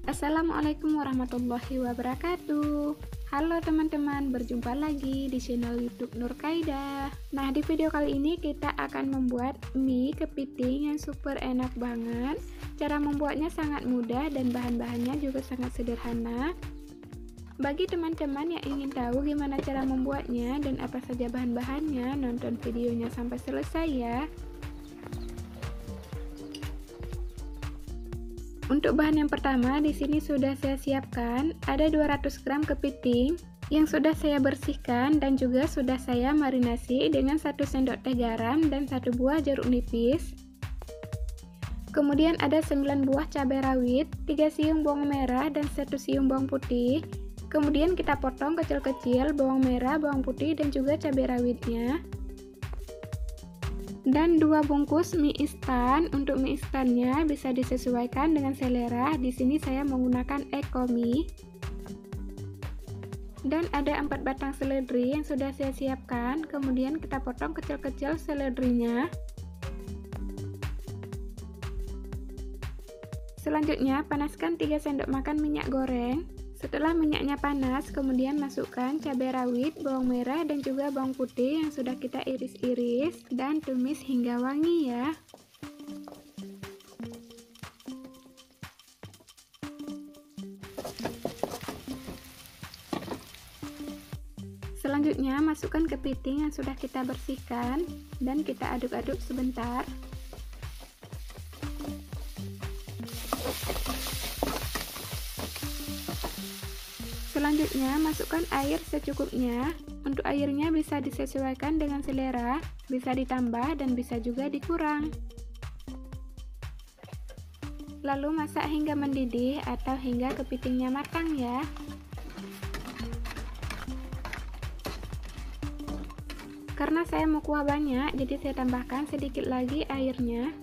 Assalamualaikum warahmatullahi wabarakatuh. Halo teman-teman, berjumpa lagi di channel YouTube Nur Kaidah. Nah, di video kali ini kita akan membuat mie kepiting yang super enak banget. Cara membuatnya sangat mudah dan bahan-bahannya juga sangat sederhana. Bagi teman-teman yang ingin tahu gimana cara membuatnya dan apa saja bahan-bahannya, nonton videonya sampai selesai ya. Untuk bahan yang pertama, di sini sudah saya siapkan ada 200 gram kepiting yang sudah saya bersihkan dan juga sudah saya marinasi dengan 1 sendok teh garam dan 1 buah jeruk nipis. Kemudian ada 9 buah cabai rawit, 3 siung bawang merah dan 1 siung bawang putih. Kemudian kita potong kecil-kecil bawang merah, bawang putih dan juga cabai rawitnya. Dan 2 bungkus mie instan. Untuk mie instannya bisa disesuaikan dengan selera. Di sini saya menggunakan Ecomi. Dan ada 4 batang seledri yang sudah saya siapkan. Kemudian kita potong kecil-kecil seledrinya. Selanjutnya panaskan 3 sendok makan minyak goreng. Setelah minyaknya panas, kemudian masukkan cabai rawit, bawang merah, dan juga bawang putih yang sudah kita iris-iris dan tumis hingga wangi ya. Selanjutnya masukkan kepiting yang sudah kita bersihkan dan kita aduk-aduk sebentar. Selanjutnya masukkan air secukupnya. Untuk airnya bisa disesuaikan dengan selera, bisa ditambah dan bisa juga dikurang. Lalu masak hingga mendidih atau hingga kepitingnya matang ya. Karena saya mau kuah banyak, jadi saya tambahkan sedikit lagi airnya.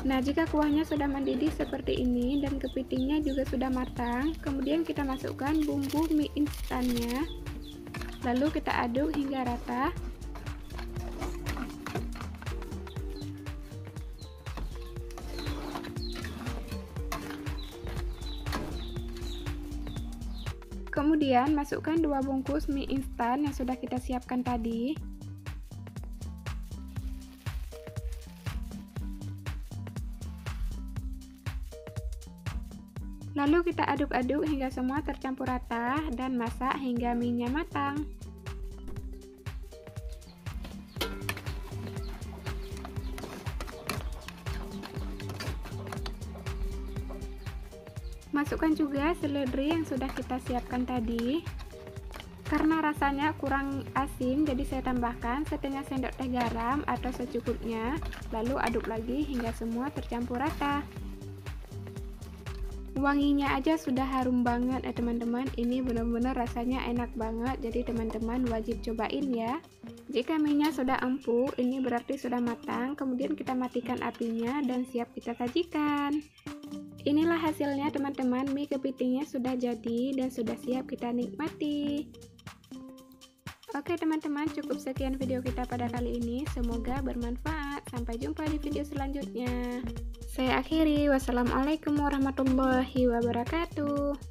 Nah, jika kuahnya sudah mendidih seperti ini dan kepitingnya juga sudah matang, kemudian kita masukkan bumbu mie instannya. Lalu kita aduk hingga rata. Kemudian masukkan 2 bungkus mie instan yang sudah kita siapkan tadi. Lalu kita aduk-aduk hingga semua tercampur rata dan masak hingga mie-nya matang. Masukkan juga seledri yang sudah kita siapkan tadi. Karena rasanya kurang asin, jadi saya tambahkan setengah sendok teh garam atau secukupnya. Lalu aduk lagi hingga semua tercampur rata. Wanginya aja sudah harum banget ya teman-teman. Ini benar-benar rasanya enak banget, jadi teman-teman wajib cobain ya. Jika mie-nya sudah empuk, ini berarti sudah matang. Kemudian kita matikan apinya dan siap kita sajikan. Inilah hasilnya teman-teman, mie kepitingnya sudah jadi dan sudah siap kita nikmati. Oke teman-teman, cukup sekian video kita pada kali ini. Semoga bermanfaat. Sampai jumpa di video selanjutnya. Saya akhiri. Wassalamualaikum warahmatullahi wabarakatuh.